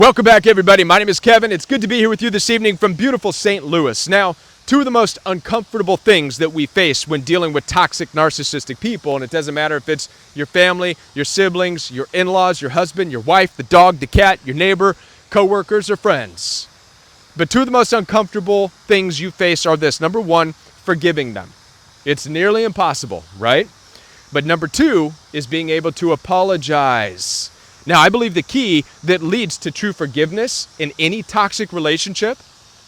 Welcome back, everybody. My name is Kevin. It's good to be here with you this evening from beautiful St. Louis. Now, two of the most uncomfortable things that we face when dealing with toxic narcissistic people, and it doesn't matter if it's your family, your siblings, your in-laws, your husband, your wife, the dog, the cat, your neighbor, coworkers, or friends. But two of the most uncomfortable things you face are this. Number one, forgiving them. It's nearly impossible, right? But number two is being able to apologize. Now, I believe the key that leads to true forgiveness in any toxic relationship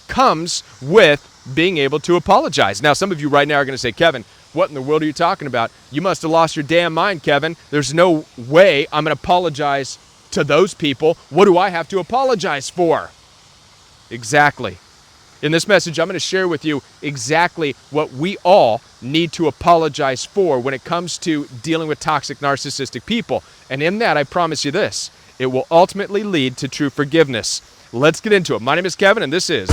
comes with being able to apologize. Now, some of you right now are going to say, Kevin, what in the world are you talking about? You must have lost your damn mind, Kevin. There's no way I'm going to apologize to those people. What do I have to apologize for? Exactly. In this message, I'm going to share with you exactly what we all need to apologize for when it comes to dealing with toxic narcissistic people. And in that, I promise you this, it will ultimately lead to true forgiveness. Let's get into it. My name is Kevin, and this is...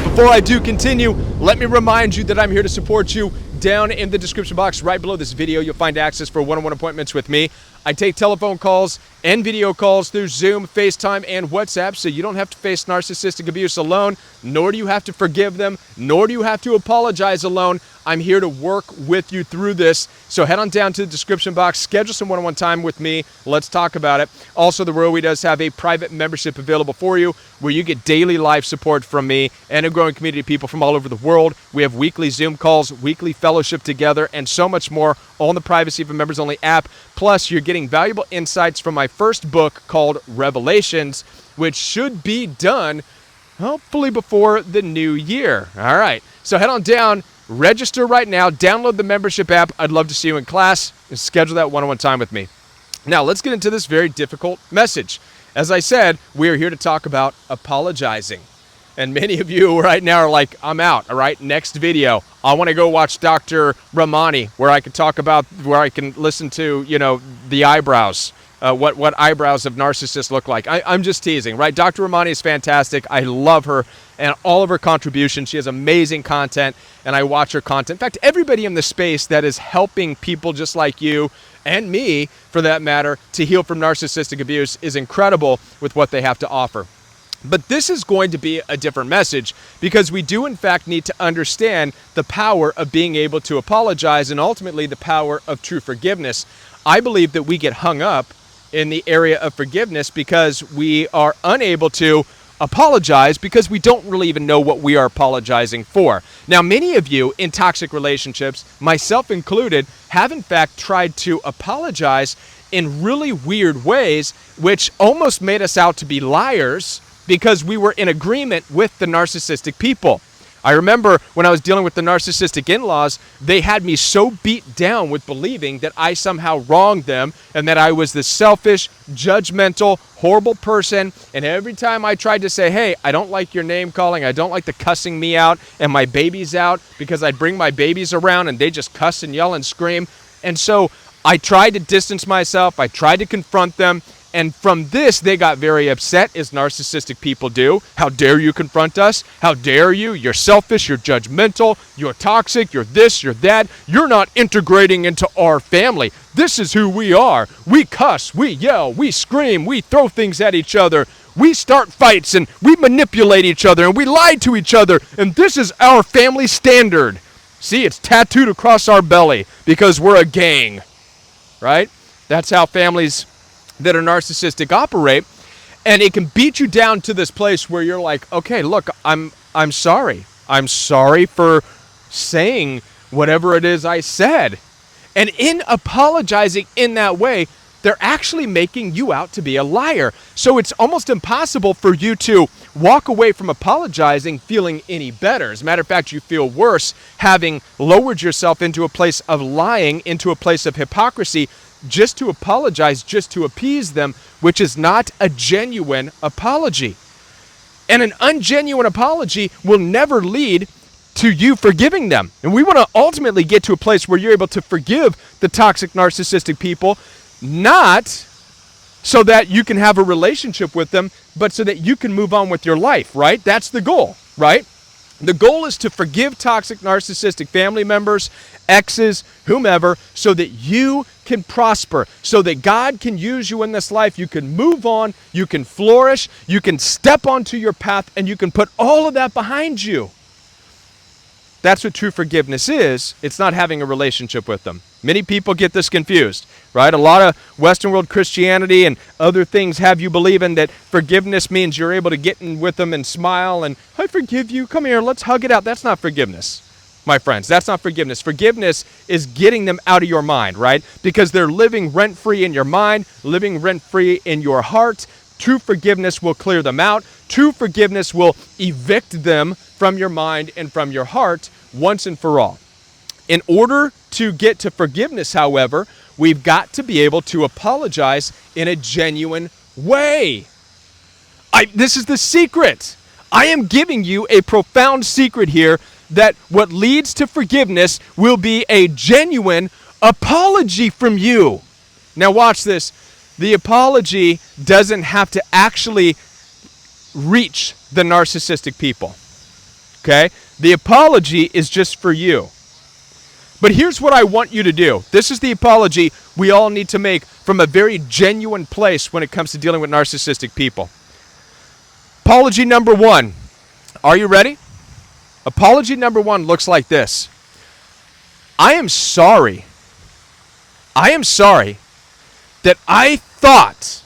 Before I do continue, let me remind you that I'm here to support you. Down in the description box right below this video, you'll find access for one-on-one appointments with me. I take telephone calls and video calls through Zoom, FaceTime, and WhatsApp, so you don't have to face narcissistic abuse alone, nor do you have to forgive them, nor do you have to apologize alone. I'm here to work with you through this, so head on down to the description box, schedule some one-on-one time with me. Let's talk about it. Also, the Rowie does have a private membership available for you where you get daily live support from me and a growing community of people from all over the world. We have weekly Zoom calls, weekly fellowship together, and so much more, all in the privacy of a members-only app. Plus, you're getting valuable insights from my first book called Revelations, which should be done hopefully before the new year. All right, so head on down, register right now, download the membership app. I'd love to see you in class and schedule that one-on-one time with me. Now, let's get into this very difficult message. As I said, we are here to talk about apologizing. And many of you right now are like, I'm out, all right, next video. I want to go watch Dr. Ramani, where I can listen to, the eyebrows, what eyebrows of narcissists look like. I'm just teasing, right? Dr. Ramani is fantastic. I love her and all of her contributions. She has amazing content, and I watch her content. In fact, everybody in the space that is helping people just like you and me, for that matter, to heal from narcissistic abuse is incredible with what they have to offer. But this is going to be a different message because we do, in fact, need to understand the power of being able to apologize and ultimately the power of true forgiveness. I believe that we get hung up in the area of forgiveness because we are unable to apologize because we don't really even know what we are apologizing for. Now, many of you in toxic relationships, myself included, have in fact tried to apologize in really weird ways, which almost made us out to be liars because we were in agreement with the narcissistic people. I remember when I was dealing with the narcissistic in-laws, they had me so beat down with believing that I somehow wronged them and that I was this selfish, judgmental, horrible person. And every time I tried to say, hey, I don't like your name calling, I don't like the cussing me out and my babies out, because I'd bring my babies around and they just cuss and yell and scream. And so I tried to distance myself, I tried to confront them. And from this, they got very upset, as narcissistic people do. How dare you confront us? How dare you? You're selfish, you're judgmental, you're toxic, you're this, you're that. You're not integrating into our family. This is who we are. We cuss, we yell, we scream, we throw things at each other. We start fights and we manipulate each other and we lie to each other. And this is our family standard. See, it's tattooed across our belly because we're a gang, right? That's how families that are narcissistic operate, and it can beat you down to this place where you're like, okay, look, I'm sorry. I'm sorry for saying whatever it is I said. And in apologizing in that way, they're actually making you out to be a liar. So it's almost impossible for you to walk away from apologizing feeling any better. As a matter of fact, you feel worse having lowered yourself into a place of lying, into a place of hypocrisy, just to apologize, just to appease them, which is not a genuine apology. And an ungenuine apology will never lead to you forgiving them. And we want to ultimately get to a place where you're able to forgive the toxic narcissistic people, not so that you can have a relationship with them, but so that you can move on with your life, right? That's the goal, right? The goal is to forgive toxic narcissistic family members, exes, whomever, so that you can prosper, so that God can use you in this life. You can move on, you can flourish, you can step onto your path, and you can put all of that behind you. That's what true forgiveness is. It's not having a relationship with them. Many people get this confused, right? A lot of Western world Christianity and other things have you believing that forgiveness means you're able to get in with them and smile and, I forgive you, come here, let's hug it out. That's not forgiveness, my friends. That's not forgiveness. Forgiveness is getting them out of your mind, right? Because they're living rent-free in your mind, living rent-free in your heart. True forgiveness will clear them out. True forgiveness will evict them from your mind and from your heart once and for all. In order to get to forgiveness, however, we've got to be able to apologize in a genuine way. This is the secret. I am giving you a profound secret here that what leads to forgiveness will be a genuine apology from you. Now watch this. The apology doesn't have to actually reach the narcissistic people. Okay? The apology is just for you. But here's what I want you to do. This is the apology we all need to make from a very genuine place when it comes to dealing with narcissistic people. Apology number one. Are you ready? Apology number one looks like this. I am sorry. I am sorry that I thought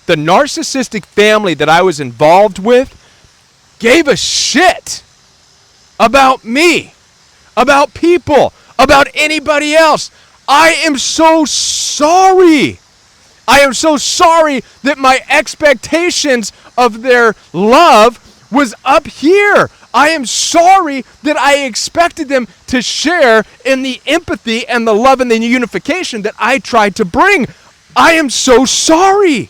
the narcissistic family that I was involved with gave a shit about me, about people, about anybody else. I am so sorry. I am so sorry that my expectations of their love was up here. I am sorry that I expected them to share in the empathy and the love and the unification that I tried to bring. I am so sorry.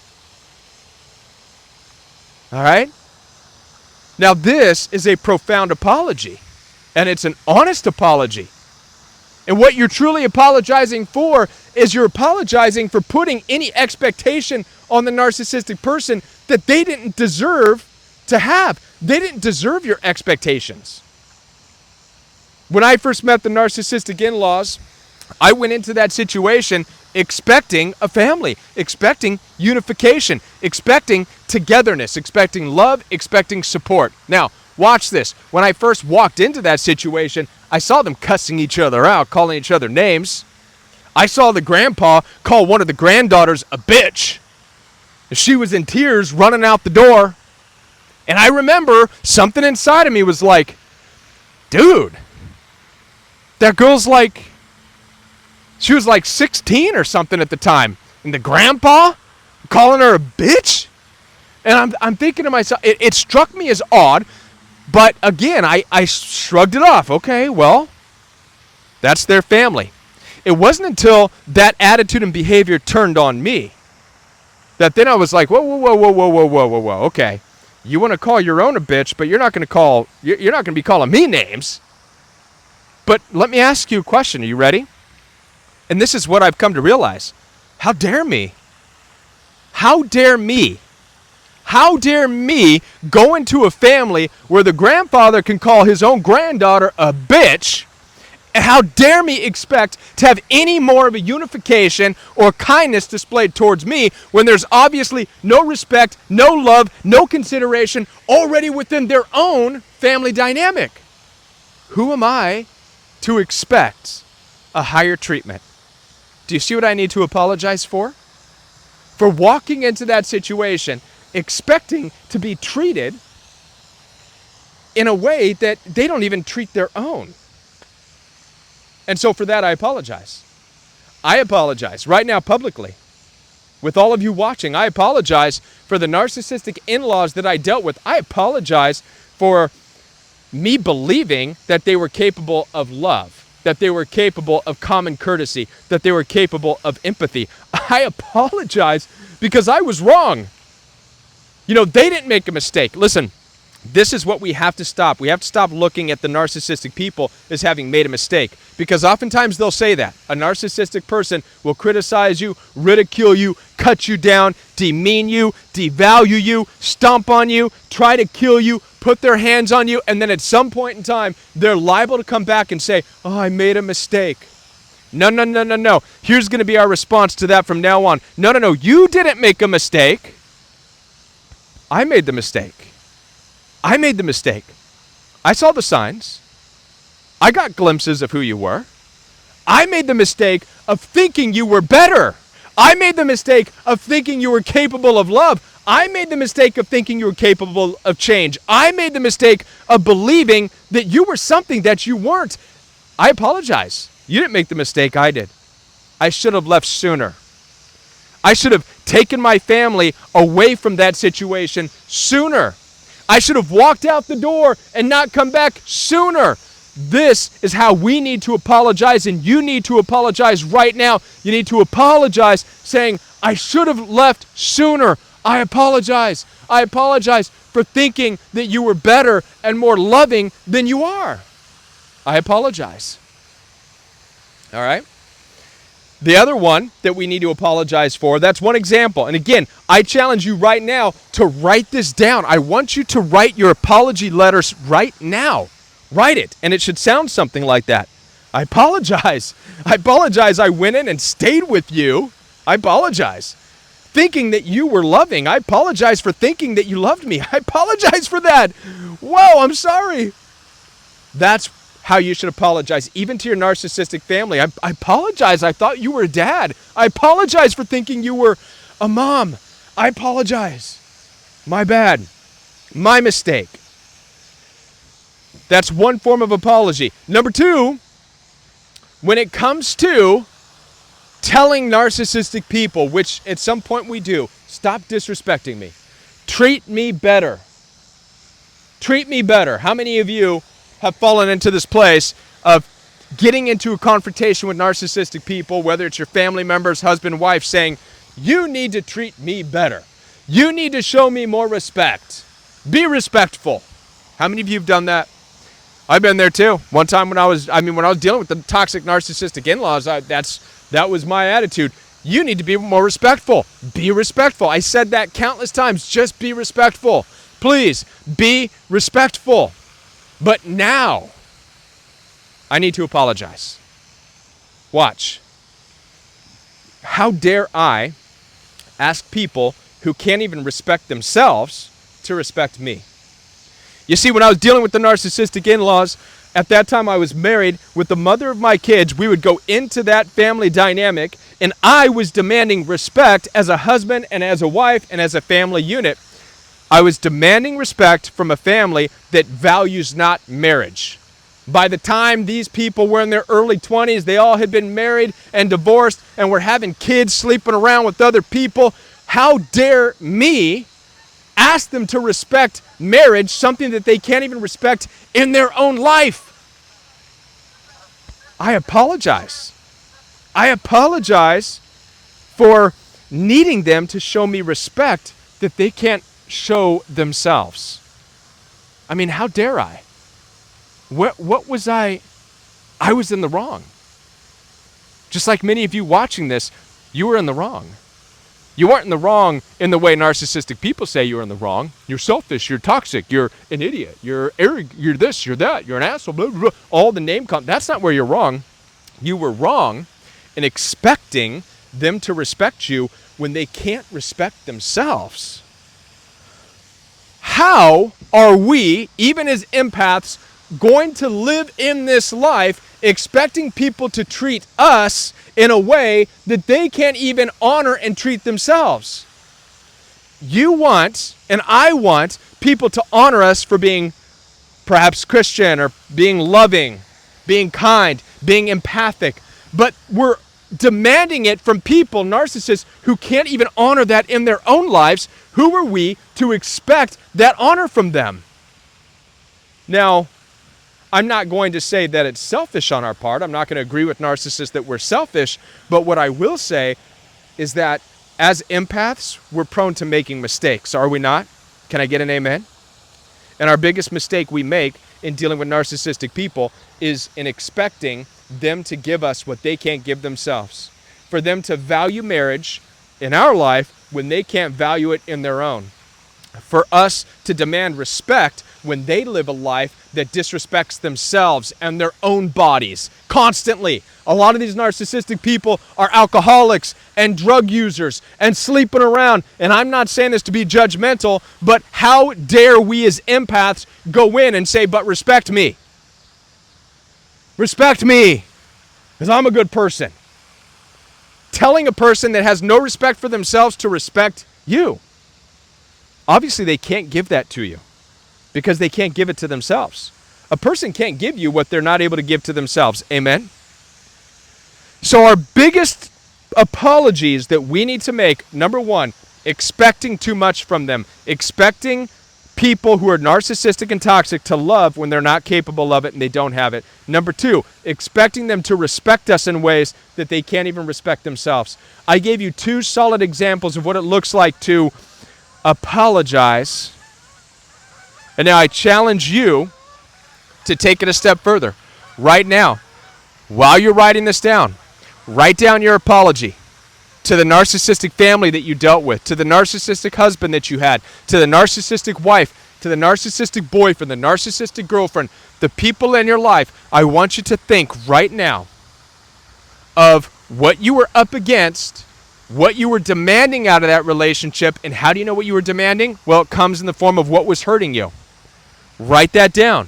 All right? Now, this is a profound apology, and it's an honest apology. And what you're truly apologizing for is you're apologizing for putting any expectation on the narcissistic person that they didn't deserve to have. They didn't deserve your expectations. When I first met the narcissistic in-laws, I went into that situation expecting a family, expecting unification, expecting togetherness, expecting love, expecting support. Now, watch this. When I first walked into that situation, I saw them cussing each other out, calling each other names. I saw the grandpa call one of the granddaughters a bitch. She was in tears running out the door. And I remember something inside of me was like, dude, that girl's like, she was like 16 or something at the time. And the grandpa calling her a bitch? And I'm thinking to myself, it struck me as odd. But again, I shrugged it off. Okay, well, that's their family. It wasn't until that attitude and behavior turned on me that then I was like, whoa. Okay, you want to call your own a bitch, but you're not going to be calling me names. But let me ask you a question. Are you ready? And this is what I've come to realize. How dare me? How dare me? How dare me go into a family where the grandfather can call his own granddaughter a bitch? And how dare me expect to have any more of a unification or kindness displayed towards me when there's obviously no respect, no love, no consideration already within their own family dynamic? Who am I to expect a higher treatment? Do you see what I need to apologize for? For walking into that situation expecting to be treated in a way that they don't even treat their own. And so for that, I apologize. I apologize right now publicly. With all of you watching, I apologize for the narcissistic in-laws that I dealt with. I apologize for me believing that they were capable of love, that they were capable of common courtesy, that they were capable of empathy. I apologize because I was wrong. You know, they didn't make a mistake. Listen, this is what we have to stop. We have to stop looking at the narcissistic people as having made a mistake, because oftentimes they'll say that. A narcissistic person will criticize you, ridicule you, cut you down, demean you, devalue you, stomp on you, try to kill you, put their hands on you, and then at some point in time, they're liable to come back and say, oh, I made a mistake. No, no, no, no, no. Here's going to be our response to that from now on. No, no, no. You didn't make a mistake. I made the mistake. I made the mistake. I saw the signs. I got glimpses of who you were. I made the mistake of thinking you were better. I made the mistake of thinking you were capable of love. I made the mistake of thinking you were capable of change. I made the mistake of believing that you were something that you weren't. I apologize. You didn't make the mistake, I did. I should have left sooner. I should have taken my family away from that situation sooner. I should have walked out the door and not come back sooner. This is how we need to apologize, and you need to apologize right now. You need to apologize saying, I should have left sooner. I apologize. I apologize for thinking that you were better and more loving than you are. I apologize. All right? The other one that we need to apologize for, that's one example. And again, I challenge you right now to write this down. I want you to write your apology letters right now. Write it, and it should sound something like that. I apologize. I apologize I went in and stayed with you. I apologize. Thinking that you were loving. I apologize for thinking that you loved me. I apologize for that. Whoa, I'm sorry. That's how you should apologize, even to your narcissistic family. I apologize. I thought you were a dad. I apologize for thinking you were a mom. I apologize. My bad. My mistake. That's one form of apology. Number two, when it comes to telling narcissistic people, which at some point we do, stop disrespecting me. Treat me better. Treat me better. How many of you have fallen into this place of getting into a confrontation with narcissistic people, whether it's your family members, husband, wife, saying, you need to treat me better. You need to show me more respect. Be respectful. How many of you have done that? I've been there too. One time when I was dealing with the toxic narcissistic in-laws, that was my attitude. You need to be more respectful. Be respectful. I said that countless times. Just be respectful. Please, be respectful. But now, I need to apologize. Watch. How dare I ask people who can't even respect themselves to respect me? You see, when I was dealing with the narcissistic in-laws, at that time I was married with the mother of my kids. We would go into that family dynamic, and I was demanding respect as a husband and as a wife and as a family unit. I was demanding respect from a family that values not marriage. By the time these people were in their early 20s, they all had been married and divorced and were having kids, sleeping around with other people. How dare me ask them to respect marriage, something that they can't even respect in their own life? I apologize. I apologize for needing them to show me respect that they can't show themselves. I mean, how dare I? What was I was in the wrong. Just like many of you watching this, you were in the wrong. You weren't in the wrong in the way narcissistic people say you're in the wrong. You're selfish, you're toxic, you're an idiot, you're arrogant, you're this, you're that, you're an asshole, blah, blah, blah. All the name that's not where you're wrong. You were wrong in expecting them to respect you when they can't respect themselves. How are we, even as empaths, going to live in this life expecting people to treat us in a way that they can't even honor and treat themselves? You want, and I want, people to honor us for being perhaps Christian or being loving, being kind, being empathic, but we're demanding it from people, narcissists, who can't even honor that in their own lives. Who are we to expect that honor from them? Now, I'm not going to say that it's selfish on our part. I'm not going to agree with narcissists that we're selfish. But what I will say is that as empaths, we're prone to making mistakes, are we not? Can I get an amen? And our biggest mistake we make in dealing with narcissistic people is in expecting them to give us what they can't give themselves. For them to value marriage in our life when they can't value it in their own. For us to demand respect when they live a life that disrespects themselves and their own bodies constantly. A lot of these narcissistic people are alcoholics and drug users and sleeping around. And I'm not saying this to be judgmental, but how dare we as empaths go in and say, but respect me. Respect me, because I'm a good person. Telling a person that has no respect for themselves to respect you. Obviously, they can't give that to you because they can't give it to themselves. A person can't give you what they're not able to give to themselves. Amen? So our biggest apologies that we need to make, number one, expecting too much from them. Expecting people who are narcissistic and toxic to love when they're not capable of it and they don't have it. Number two, expecting them to respect us in ways that they can't even respect themselves. I gave you two solid examples of what it looks like to apologize. And now I challenge you to take it a step further. Right now, while you're writing this down, write down your apology to the narcissistic family that you dealt with, to the narcissistic husband that you had, to the narcissistic wife, to the narcissistic boyfriend, the narcissistic girlfriend, the people in your life. I want you to think right now of what you were up against, what you were demanding out of that relationship, and how do you know what you were demanding? Well, it comes in the form of what was hurting you. Write that down,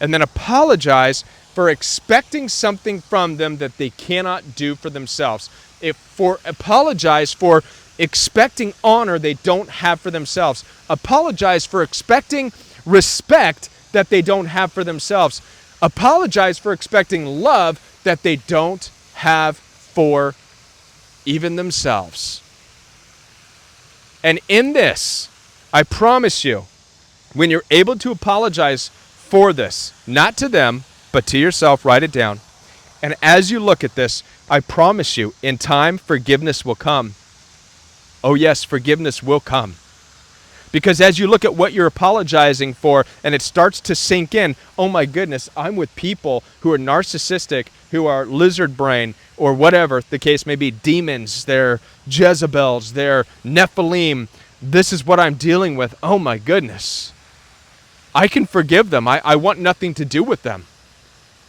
and then apologize for expecting something from them that they cannot do for themselves. Apologize for expecting honor they don't have for themselves. Apologize for expecting respect that they don't have for themselves. Apologize for expecting love that they don't have for even themselves. And in this, I promise you, when you're able to apologize for this, not to them, but to yourself, write it down. And as you look at this, I promise you, in time, forgiveness will come. Oh yes, forgiveness will come. Because as you look at what you're apologizing for, and it starts to sink in, oh my goodness, I'm with people who are narcissistic, who are lizard brain, or whatever the case may be, demons, they're Jezebels, they're Nephilim. This is what I'm dealing with. Oh my goodness. I can forgive them. I want nothing to do with them.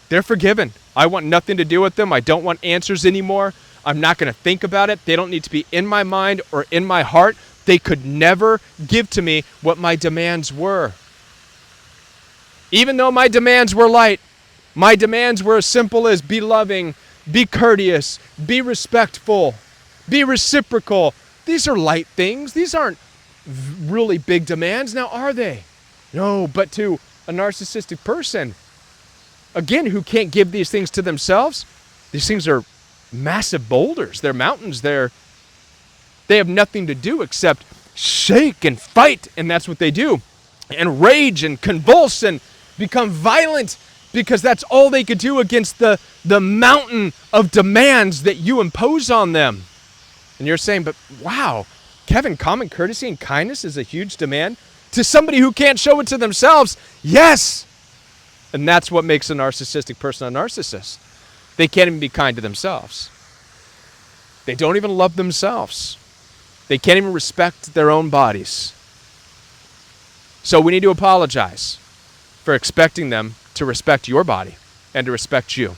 They're forgiven. I want nothing to do with them. I don't want answers anymore. I'm not going to think about it. They don't need to be in my mind or in my heart. They could never give to me what my demands were. Even though my demands were light, my demands were as simple as be loving, be courteous, be respectful, be reciprocal. These are light things. These aren't really big demands. Now, are they? No, but to a narcissistic person, again, who can't give these things to themselves, these things are massive boulders. They're mountains. They have nothing to do except shake and fight, and that's what they do. And rage and convulse and become violent because that's all they could do against the mountain of demands that you impose on them. And you're saying, but wow, Kevin, common courtesy and kindness is a huge demand to somebody who can't show it to themselves. Yes. And that's what makes a narcissistic person a narcissist. They can't even be kind to themselves. They don't even love themselves. They can't even respect their own bodies. So we need to apologize for expecting them to respect your body and to respect you.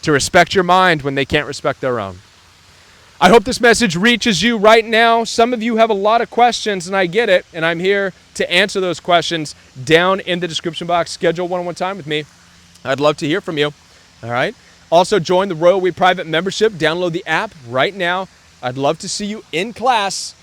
To respect your mind when they can't respect their own. I hope this message reaches you right now. Some of you have a lot of questions, and I get it, and I'm here to answer those questions down in the description box. Schedule one-on-one time with me. I'd love to hear from you. All right? Also, join the Royal We Private membership. Download the app right now. I'd love to see you in class.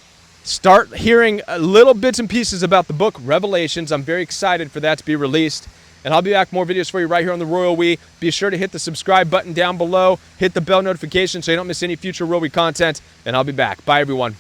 Start hearing little bits and pieces about the book Revelations. I'm very excited for that to be released. And I'll be back more videos for you right here on the Royal We. Be sure to hit the subscribe button down below. Hit the bell notification so you don't miss any future Royal We content. And I'll be back. Bye, everyone.